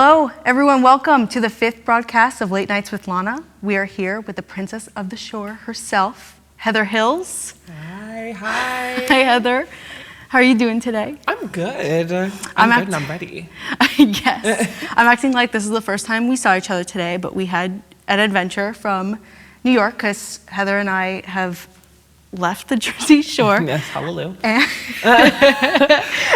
Hello, everyone. Welcome to the 5th broadcast of Late Nights with Lana. We are here with the princess of the shore herself, Heather Hills. Hi. Hi, Heather. How are you doing today? I'm good. I'm good and I'm ready. Yes. I'm acting like this is the first time we saw each other today, but we had an adventure from New York because Heather and I have left the Jersey Shore. Yes, hallelujah.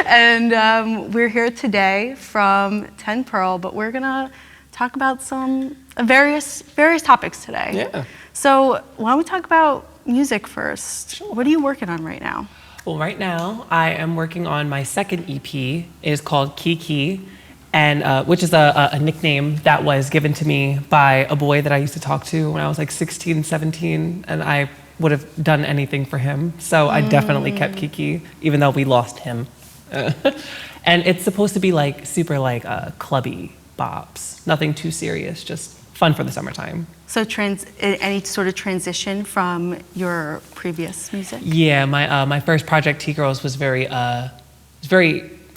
And we're here today from 10 Pearl, but we're gonna talk about some various topics today. Yeah. So why don't we talk about music first? Sure. What are you working on right now? Well, right now I am working on my second EP. It is called KIEKIE, and which is a nickname that was given to me by a boy that I used to talk to when I was like 16, 17, and I would have done anything for him. So I definitely kept KIEKIE, even though we lost him. And it's supposed to be like super like clubby bops, nothing too serious, just fun for the summertime. So any sort of transition from your previous music? Yeah, my first project, T-Girls, was very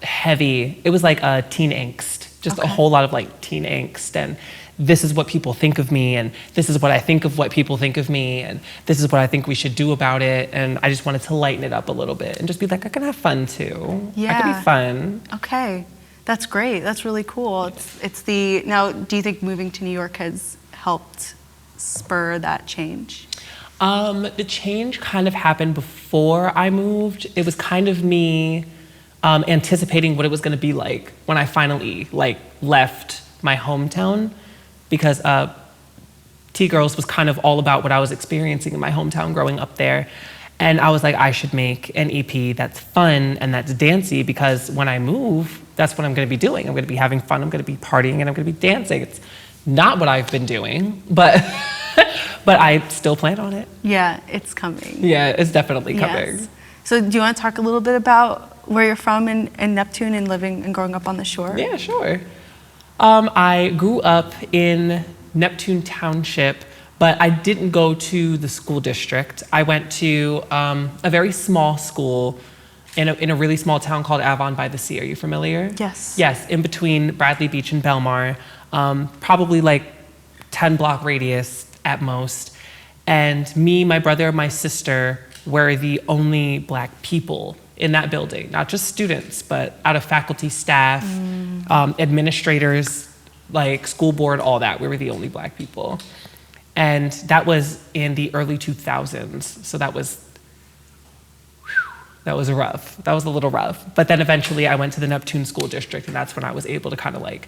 heavy. It was like teen angst, just a whole lot of like teen angst, and this is what people think of me, and this is what I think of what people think of me, and this is what I think we should do about it. And I just wanted to lighten it up a little bit and just be like, I can have fun too. Yeah. I can be fun. Okay, that's great. That's really cool. Now, do you think moving to New York has helped spur that change? The change kind of happened before I moved. It was kind of me anticipating what it was going to be like when I finally like left my hometown, because T-Girls was kind of all about what I was experiencing in my hometown growing up there. And I was like, I should make an EP that's fun and that's dancey, because when I move, that's what I'm gonna be doing. I'm gonna be having fun, I'm gonna be partying, and I'm gonna be dancing. It's not what I've been doing, but but I still plan on it. Yeah, it's coming. Yeah, it's definitely coming. Yes. So do you want to talk a little bit about where you're from in Neptune and living and growing up on the shore? Yeah, sure. I grew up in Neptune Township, but I didn't go to the school district. I went to a very small school in a really small town called Avon by the Sea. Are you familiar? Yes. Yes, in between Bradley Beach and Belmar, probably like 10-block radius at most. And me, my brother, my sister were the only Black people in that building, not just students, but out of faculty, staff, administrators, like school board, all that. We were the only Black people. And that was in the early 2000s. So that was rough. That was a little rough. But then eventually I went to the Neptune School District, and that's when I was able to kind of like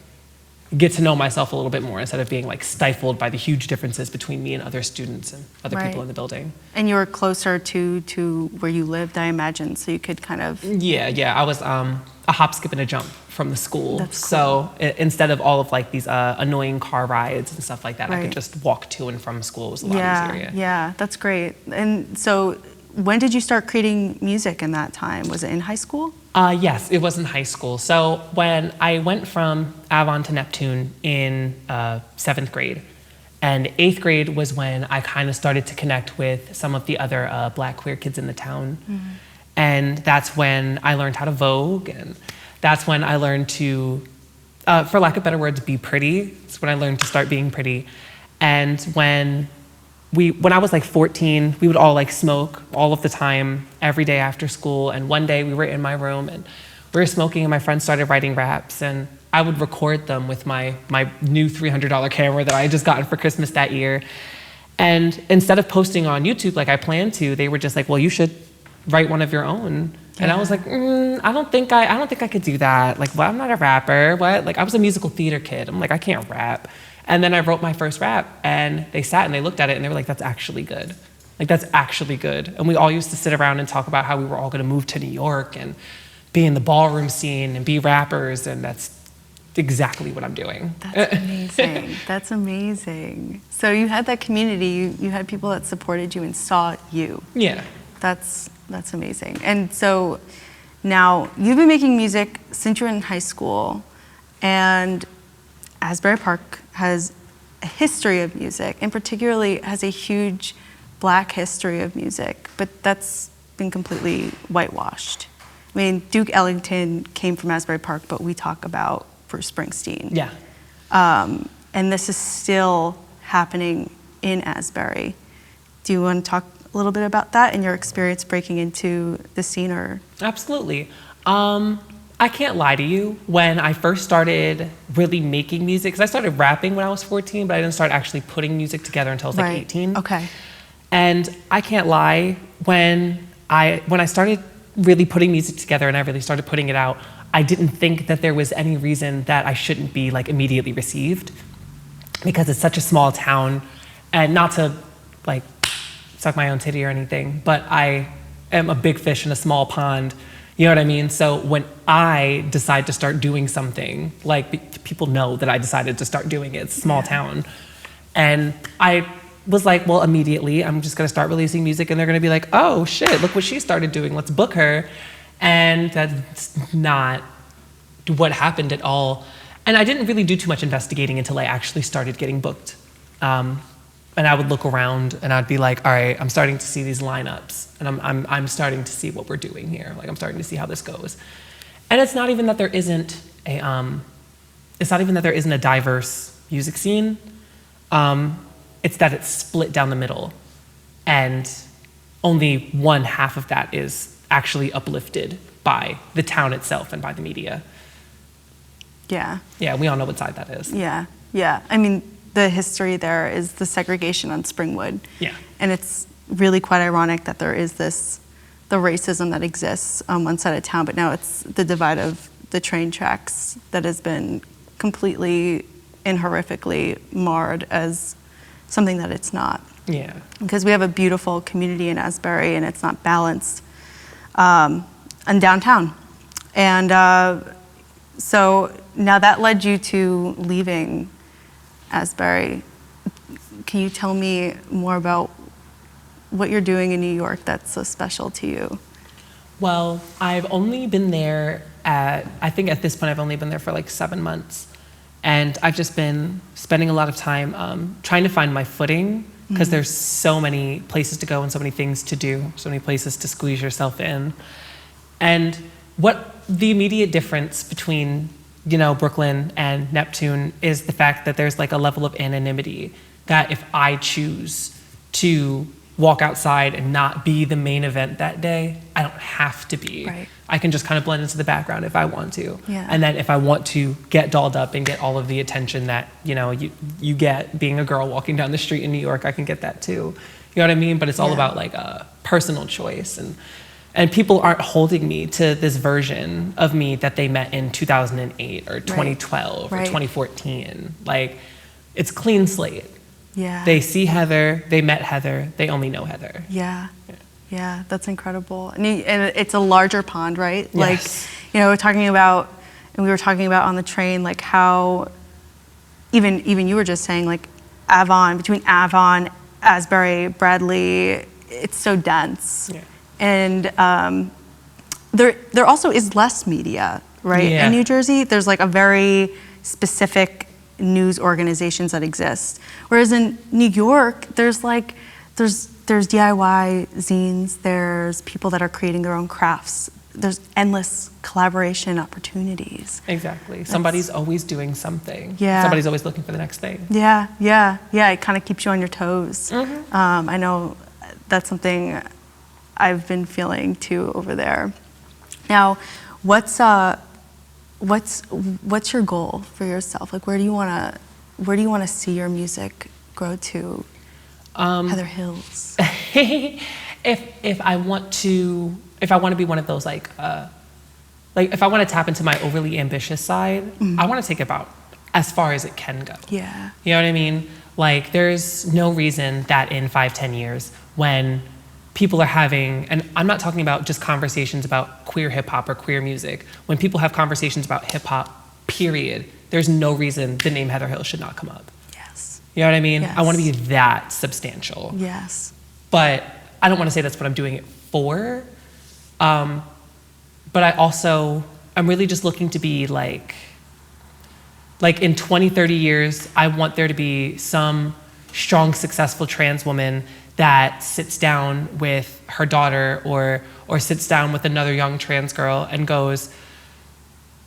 get to know myself a little bit more, instead of being like stifled by the huge differences between me and other students and other people in the building. And you were closer to where you lived, I imagine, so you could kind of... Yeah, I was a hop, skip, and a jump from the school. That's cool. So instead of all of like these annoying car rides and stuff like that, I could just walk to and from school. It was a lot easier. Yeah, that's great. And so when did you start creating music in that time? Was it in high school? Yes, it was in high school. So when I went from Avon to Neptune in 7th grade, and 8th grade was when I kind of started to connect with some of the other Black queer kids in the town. And that's when I learned how to Vogue, and that's when I learned to, for lack of better words, be pretty. It's when I learned to start being pretty. And when I was like 14, we would all like smoke all of the time, every day after school. And one day we were in my room and we were smoking, and my friends started writing raps, and I would record them with my new $300 camera that I had just gotten for Christmas that year. And instead of posting on YouTube like I planned to, they were just like, well, you should write one of your own. Yeah. And I was like, I don't think I could do that. Like, well, I'm not a rapper. What? Like, I was a musical theater kid. I'm like, I can't rap. And then I wrote my first rap, and they sat and they looked at it and they were like, that's actually good. Like, that's actually good. And we all used to sit around and talk about how we were all gonna move to New York and be in the ballroom scene and be rappers, and that's exactly what I'm doing. That's amazing. That's amazing. So you had that community, you had people that supported you and saw you. Yeah. That's amazing. And so now you've been making music since you were in high school, and Asbury Park has a history of music, and particularly has a huge Black history of music, but that's been completely whitewashed. I mean, Duke Ellington came from Asbury Park, but we talk about Bruce Springsteen. Yeah. And this is still happening in Asbury. Do you want to talk a little bit about that and your experience breaking into the scene? Or Absolutely. I can't lie to you. When I first started really making music, because I started rapping when I was 14, but I didn't start actually putting music together until I was like 18. Okay. And I can't lie, when I started really putting music together and I really started putting it out, I didn't think that there was any reason that I shouldn't be like immediately received, because it's such a small town. And not to like suck my own titty or anything, but I am a big fish in a small pond. You know what I mean? So when I decide to start doing something, like people know that I decided to start doing it. It's a small town. And I was like, well, immediately I'm just gonna start releasing music and they're gonna be like, oh shit, look what she started doing, let's book her. And that's not what happened at all. And I didn't really do too much investigating until I actually started getting booked. And I would look around and I'd be like, all right, I'm starting to see these lineups and I'm starting to see what we're doing here. Like I'm starting to see how this goes. And it's not even that there isn't a diverse music scene. It's that it's split down the middle and only one half of that is actually uplifted by the town itself and by the media. Yeah. Yeah, we all know what side that is. Yeah, yeah. I mean, the history there is the segregation on Springwood. Yeah. And it's really quite ironic that there is the racism that exists on one side of town, but now it's the divide of the train tracks that has been completely and horrifically marred as something that it's not. Yeah. Because we have a beautiful community in Asbury and it's not balanced in downtown. And so now that led you to leaving Asbury. Can you tell me more about what you're doing in New York that's so special to you? Well, I've only been there I think at this point I've only been there for like 7 months. And I've just been spending a lot of time trying to find my footing, because there's so many places to go and so many things to do, so many places to squeeze yourself in. And what the immediate difference between, you know, Brooklyn and Neptune is the fact that there's like a level of anonymity that if I choose to walk outside and not be the main event that day, I don't have to be. Right. I can just kind of blend into the background if I want to. Yeah. And then if I want to get dolled up and get all of the attention that, you know, you get being a girl walking down the street in New York, I can get that too. You know what I mean? But it's all about like a personal choice. And people aren't holding me to this version of me that they met in 2008 or 2012 or 2014. Like, it's clean slate. Yeah. They see Heather, they met Heather, they only know Heather. Yeah, that's incredible. And it's a larger pond, right? Yes. Like, you know, we were talking about on the train, like how, even you were just saying, like between Avon, Asbury, Bradley, it's so dense. Yeah. And there also is less media, right? Yeah. In New Jersey, there's like a very specific news organizations that exist. Whereas in New York, there's DIY zines, there's people that are creating their own crafts. There's endless collaboration opportunities. Exactly. Somebody's always doing something. Yeah. Somebody's always looking for the next thing. Yeah. It kind of keeps you on your toes. I know that's something I've been feeling too over there. Now, what's your goal for yourself? Like, where do you want to see your music grow to? Heather Hills. If I want to be one of those like if I want to tap into my overly ambitious side, I want to take it about as far as it can go. Yeah. You know what I mean? Like, there's no reason that in 5-10 years, when people are having, and I'm not talking about just conversations about queer hip hop or queer music, when people have conversations about hip hop, period, there's no reason the name Heather Hills should not come up. Yes. You know what I mean? Yes. I want to be that substantial. Yes. But I don't want to say that's what I'm doing it for. But I'm really just looking to be like in 20, 30 years, I want there to be some strong, successful trans woman that sits down with her daughter or sits down with another young trans girl and goes,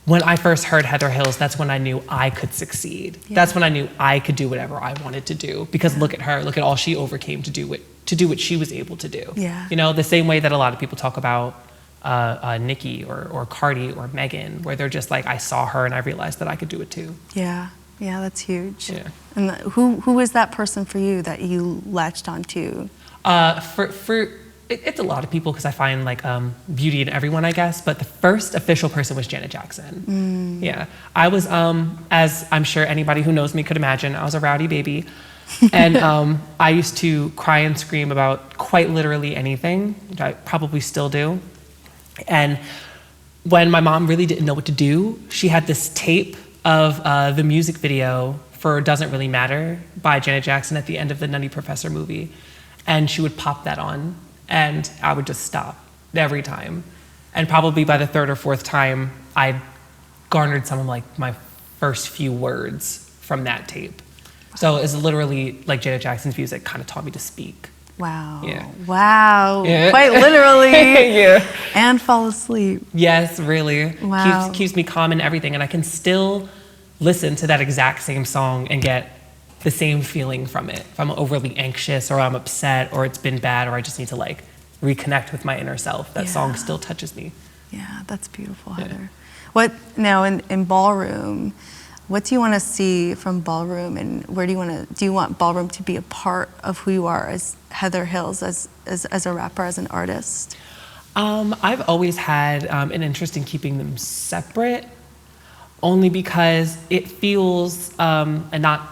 when I first heard Heather Hills, that's when I knew I could succeed. Yeah. That's when I knew I could do whatever I wanted to do, because look at her, look at all she overcame to do what she was able to do. Yeah. You know, the same way that a lot of people talk about Nicki or Cardi or Megan, where they're just like, I saw her and I realized that I could do it too. Yeah, yeah, that's huge. Yeah. And who was that person for you that you latched onto? It's a lot of people, because I find like beauty in everyone, I guess. But the first official person was Janet Jackson. Yeah, I was, as I'm sure anybody who knows me could imagine, I was a rowdy baby. And I used to cry and scream about quite literally anything, which I probably still do. And when my mom really didn't know what to do, she had this tape of the music video for Doesn't Really Matter by Janet Jackson at the end of the Nutty Professor movie. And she would pop that on, and I would just stop every time. And probably by the third or fourth time, I garnered some of like my first few words from that tape. So it's literally like Janet Jackson's music kind of taught me to speak. Wow. Yeah. Wow. Yeah. Quite literally. Yeah. And fall asleep. Yes, really. Wow. Keeps me calm and everything. And I can still listen to that exact same song and get the same feeling from it. If I'm overly anxious or I'm upset or it's been bad or I just need to like reconnect with my inner self, that song still touches me. Yeah, that's beautiful, Heather. What now in ballroom, what do you want to see from ballroom, and where do you want ballroom to be a part of who you are as Heather Hills, as a rapper, as an artist? I've always had an interest in keeping them separate, only because it feels, and not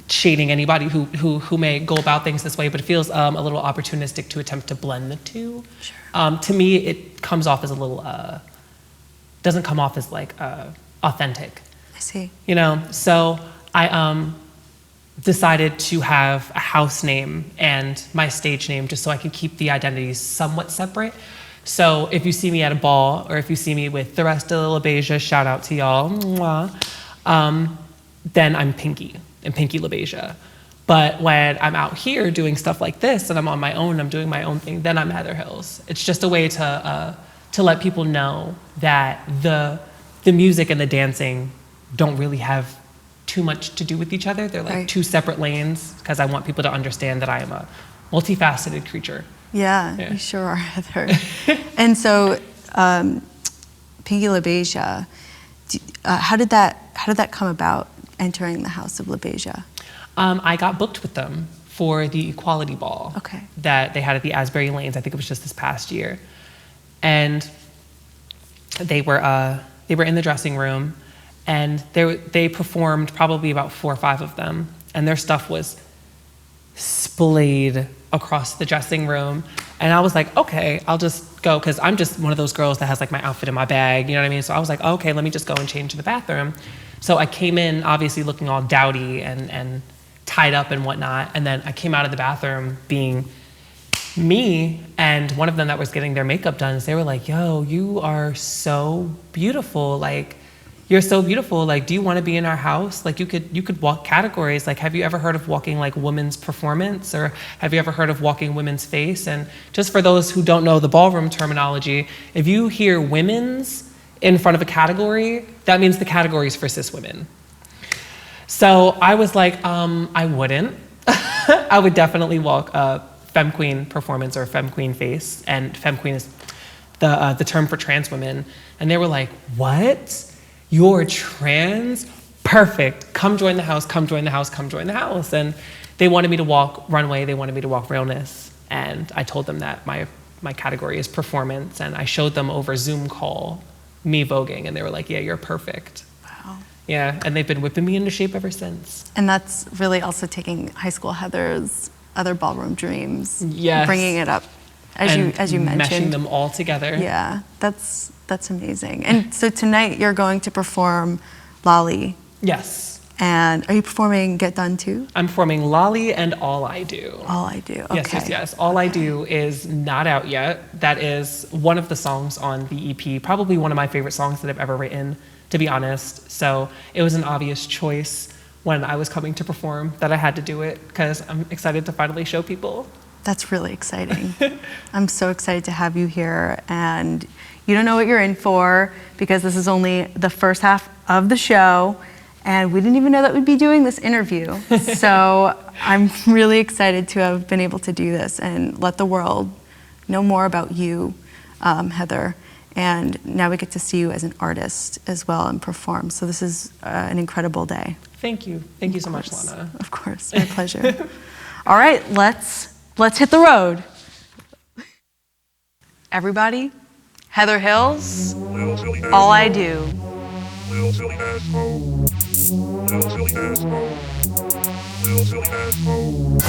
shading anybody who may go about things this way, but it feels a little opportunistic to attempt to blend the two. Sure. To me, it comes off as a little, doesn't come off as like authentic. I see. You know, so I decided to have a house name and my stage name just so I could keep the identities somewhat separate. So if you see me at a ball, or if you see me with the rest of the LaBeija, shout out to y'all, mwah, then I'm Pinky, and Pinky LaBeija. But when I'm out here doing stuff like this and I'm on my own, I'm doing my own thing, then I'm Heather Hills. It's just a way to let people know that the music and the dancing don't really have too much to do with each other. They're like two separate lanes, because I want people to understand that I am a multifaceted creature. Yeah, you sure are, Heather. And so, Pinky LaBeija, how did that come about, entering the House of LaBeija? I got booked with them for the Equality Ball that they had at the Asbury Lanes. I think it was just this past year, and they were in the dressing room, and they performed probably about 4 or 5 of them, and their stuff was splayed across the dressing room. And I was like, okay, I'll just go, because I'm just one of those girls that has like my outfit in my bag, you know what I mean? So I was like, okay, let me just go and change to the bathroom. So I came in obviously looking all dowdy and tied up and whatnot, and then I came out of the bathroom being me, and one of them that was getting their makeup done, they were like, yo, you are so beautiful, like, you're so beautiful, like, do you want to be in our house? Like, you could walk categories, like, have you ever heard of walking like women's performance, or have you ever heard of walking women's face? And just for those who don't know the ballroom terminology, if you hear women's in front of a category, that means the category is for cis women. So I was like, I wouldn't. I would definitely walk femme queen performance or femme queen face, and femme queen is the term for trans women. And they were like, what? You're trans? Perfect. Come join the house, come join the house, come join the house. And they wanted me to walk Runway, they wanted me to walk Realness. And I told them that my category is performance, and I showed them over Zoom call me voguing, and they were like, yeah, you're perfect. Wow. Yeah, and they've been whipping me into shape ever since. And that's really also taking high school Heather's other ballroom dreams, yes, bringing it up, as you mentioned. Meshing them all together. Yeah, that's amazing. And so tonight you're going to perform Lolly. Yes. And are you performing Get Done too? I'm performing Lolly and All I Do. All I Do, okay. Yes. All I Do is not out yet. That is one of the songs on the EP, probably one of my favorite songs that I've ever written, to be honest. So it was an obvious choice when I was coming to perform that I had to do it, because I'm excited to finally show people. That's really exciting. I'm so excited to have you here. And You don't know what you're in for because this is only the first half of the show, and we didn't even know that we'd be doing this interview. So I'm really excited to have been able to do this and let the world know more about you, Heather. And now we get to see you as an artist as well and perform. So this is an incredible day. Thank you. Thank you so much, Lana. Of course, my pleasure. All right, let's hit the road. Everybody, Heather Hills, All I Do. Little silly ass mo. Little silly ass mo. Little silly ass mo.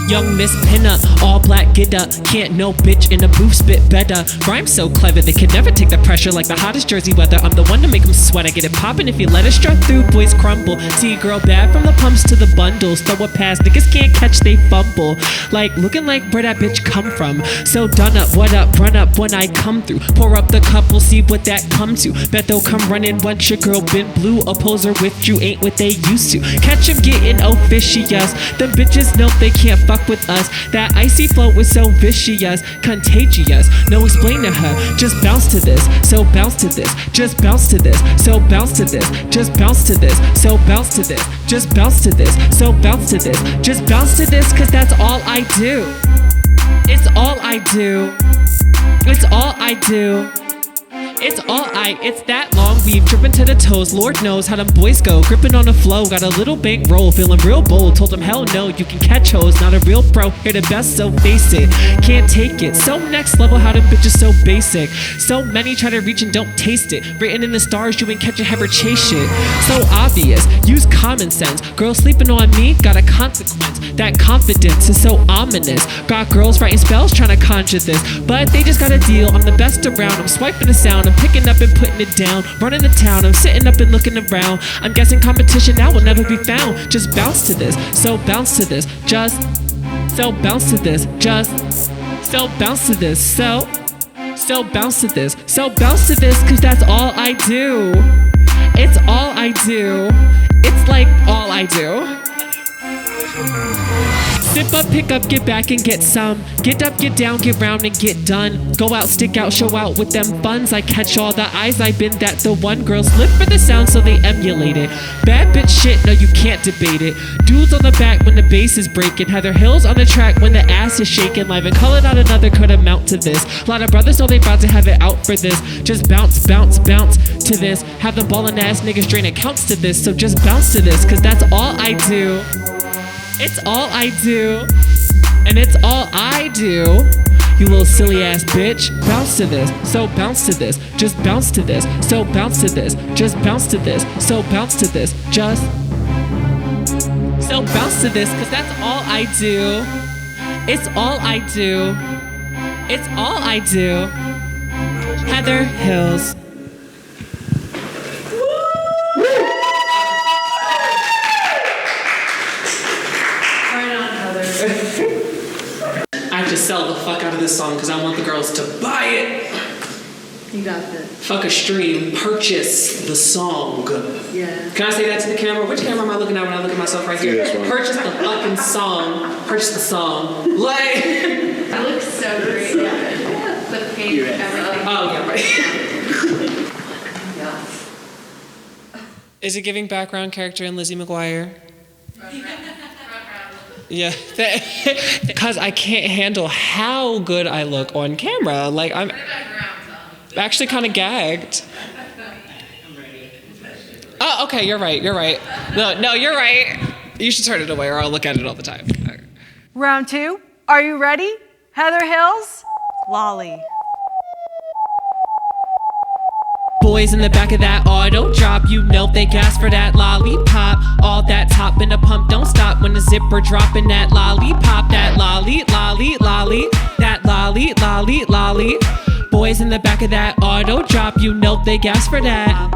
Young Miss Pinna, all black get up. Can't no bitch in the booth spit better. Rhyme so clever, they could never take the pressure like the hottest Jersey weather. I'm the one to make them sweat, I get it poppin' if you let it strut through, boys crumble. See girl bad from the pumps to the bundles. Throw a pass, niggas can't catch, they fumble. Like looking like where that bitch come from. So done up, what up, run up when I come through. Pour up the cup, we'll see what that come to. Bet they'll come running once your girl been blue. Oppose her with you, ain't what they used to. Catch him getting officious. Them bitches know they can't fuck with us. That icy flow was so vicious, contagious. No explain to her, just bounce to this. So bounce to this, just bounce to this. So bounce to this, just bounce to this. So bounce to this, just bounce to this. So bounce to this, just bounce to this. Cause that's all I do. It's all I do. It's all I do. It's that long weave dripping to the toes. Lord knows how them boys go, gripping on the flow. Got a little bank roll, feeling real bold. Told them hell no, you can catch hoes. Not a real pro, here the best, so face it. Can't take it, so next level, how them bitches so basic. So many try to reach and don't taste it. Written in the stars, you ain't catch a ever chase shit. So obvious, use common sense. Girls sleeping on me, got a consequence. That confidence is so ominous. Got girls writing spells trying to conjure this, but they just got a deal. I'm the best around, I'm swiping the sound. I'm picking up and putting it down, running the town. I'm sitting up and looking around. I'm guessing competition now will never be found. Just bounce to this, so bounce to this. Just so bounce to this. Just so bounce to this. So bounce to this. So bounce to this, cause that's all I do. It's all I do. It's like all I do. Sip up, pick up, get back and get some. Get up, get down, get round and get done. Go out, stick out, show out with them funds. I catch all the eyes, I been that the one. Girls live for the sound so they emulate it. Bad bitch shit, no you can't debate it. Dudes on the back when the bass is breaking. Heather Hills on the track when the ass is shaking. Live and color not another could amount to this. A lot of brothers know they about to have it out for this. Just bounce, bounce, bounce to this. Have them ballin' ass niggas drain accounts to this. So just bounce to this, cause that's all I do. It's all I do, and it's all I do. You little silly ass bitch, bounce to this, so bounce to this, just bounce to this, so bounce to this, just bounce to this, so bounce to this, just so bounce to this, cause that's all I do. It's all I do. It's all I do. Heather Hills. I have to sell the fuck out of this song because I want the girls to buy it. You got this. Fuck a stream, purchase the song. Yeah. Can I say that to the camera? Which camera am I looking at when I look at myself right here? Purchase the fucking song. Purchase the song. Like. That looks so great. Yeah. The pink, everything. Oh, yeah, right. Yeah. Is it giving background character in Lizzie McGuire? Yeah, because I can't handle how good I look on camera. Like, I'm actually kind of gagged. Oh, okay, you're right. No, you're right. You should turn it away or I'll look at it all the time. Round two. Are you ready? Heather Hills, Lolly. Boys in the back of that auto drop, you know they gas for that lollipop. All that top in the pump don't stop when the zipper dropping that lollipop. That lolly, that lolly. Boys in the back of that auto drop, you know they gas for that.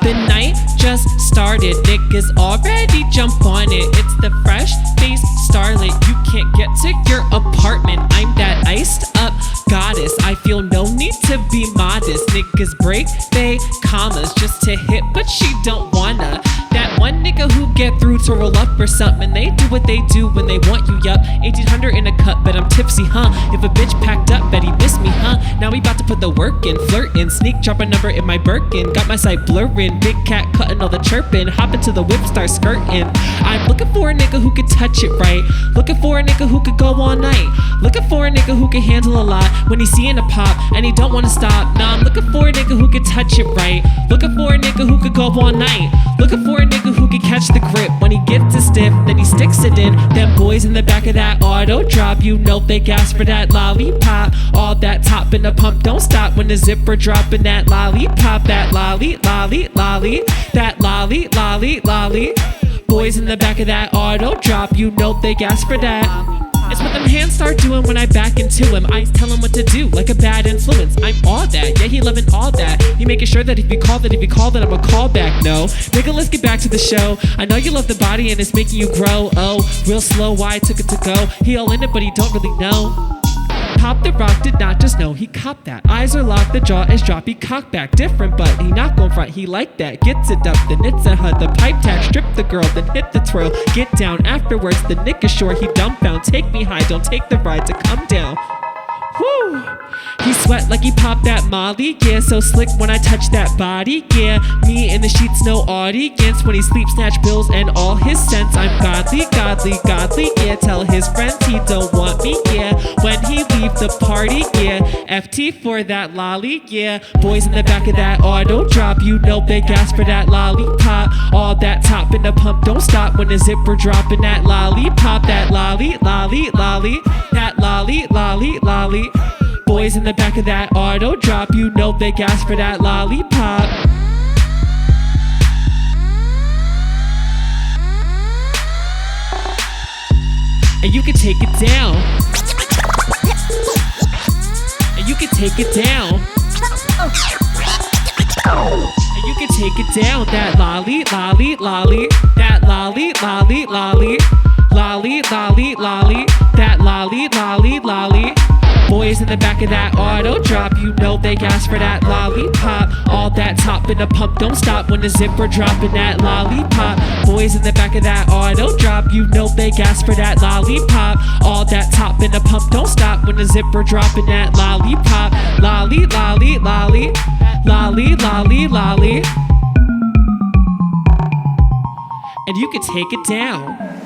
The night just started, niggas already jump on it. It's the fresh face starlet, you can't get to your apartment. I'm that iced up goddess, I feel no need to be modest. Niggas break they commas just to hit, but she don't wanna. That one nigga who get through to to roll up or something. They do what they do when they want you, yup. 1800 in a cup, bet I'm tipsy, huh? If a bitch packed up, bet he missed me, huh? Now we about to put the work in, flirtin', sneak, drop a number in my Birkin. Got my sight blurrin', big cat cutting all the chirpin'. Hop into the whip, start skirtin'. I'm looking for a nigga who could touch it right. Looking for a nigga who could go all night. Looking for a nigga who can handle a lot when he's seeing a pop and he don't wanna stop. Nah, I'm looking for a nigga who could touch it right. Looking for a nigga who could go all night. Looking for a nigga who can catch the grip when he gets it stiff, then he sticks it in. Them boys in the back of that auto drop, you know they gas for that lollipop. All that top in the pump don't stop when the zipper dropping that lollipop. That lolly, lolly, lolly, that lolly, lolly, lolly. Boys in the back of that auto drop, you know they gas for that. It's what them hands start doing when I back into him. I tell him what to do, like a bad influence. I'm all that, yeah, he loving all that. He making sure that if you call that I'm a call back. No, nigga, let's get back to the show. I know you love the body and it's making you grow. Oh, real slow, why I took it to go. He all in it, but he don't really know. Pop the rock did not just know, he copped that. Eyes are locked, the jaw is droppy, cock back. Different, but he not gon' front, he like that. Gets it up, then it's a hut, the pipe tag. Strip the girl, then hit the twirl. Get down afterwards, the nigga sure he dumbfound. Take me high, don't take the ride to come down. Woo! He sweat like he popped that molly, yeah, so slick when I touch that body, yeah. Me in the sheets, no audience when he sleep snatch bills and all his sense. I'm godly, godly, godly, yeah. Tell his friends he don't want me, yeah. When he leave the party, yeah. FT for that lolly, yeah. Boys in the back of that auto drop, you know they gas for that lollipop. All that top in the pump don't stop when the zipper dropping that lollipop. That lolly, lolly, lolly, that lolly, lolly, lolly. Boys in the back of that auto drop, you know they gas for that lollipop. And you can take it down. And you can take it down. And you can take it down. That lolly, lolly, lolly. That lolly, lolly, lolly. Lolly, lolly, lolly. That lolly, lolly, lolly. Boys in the back of that auto drop, you know they gas for that lollipop. All that top in the pump don't stop when the zipper dropping that lollipop. Boys in the back of that auto drop, you know they gas for that lollipop. All that top in the pump don't stop when the zipper dropping that lollipop. Lolly, lolly, lolly, lolly, lolly, lolly. And you can take it down.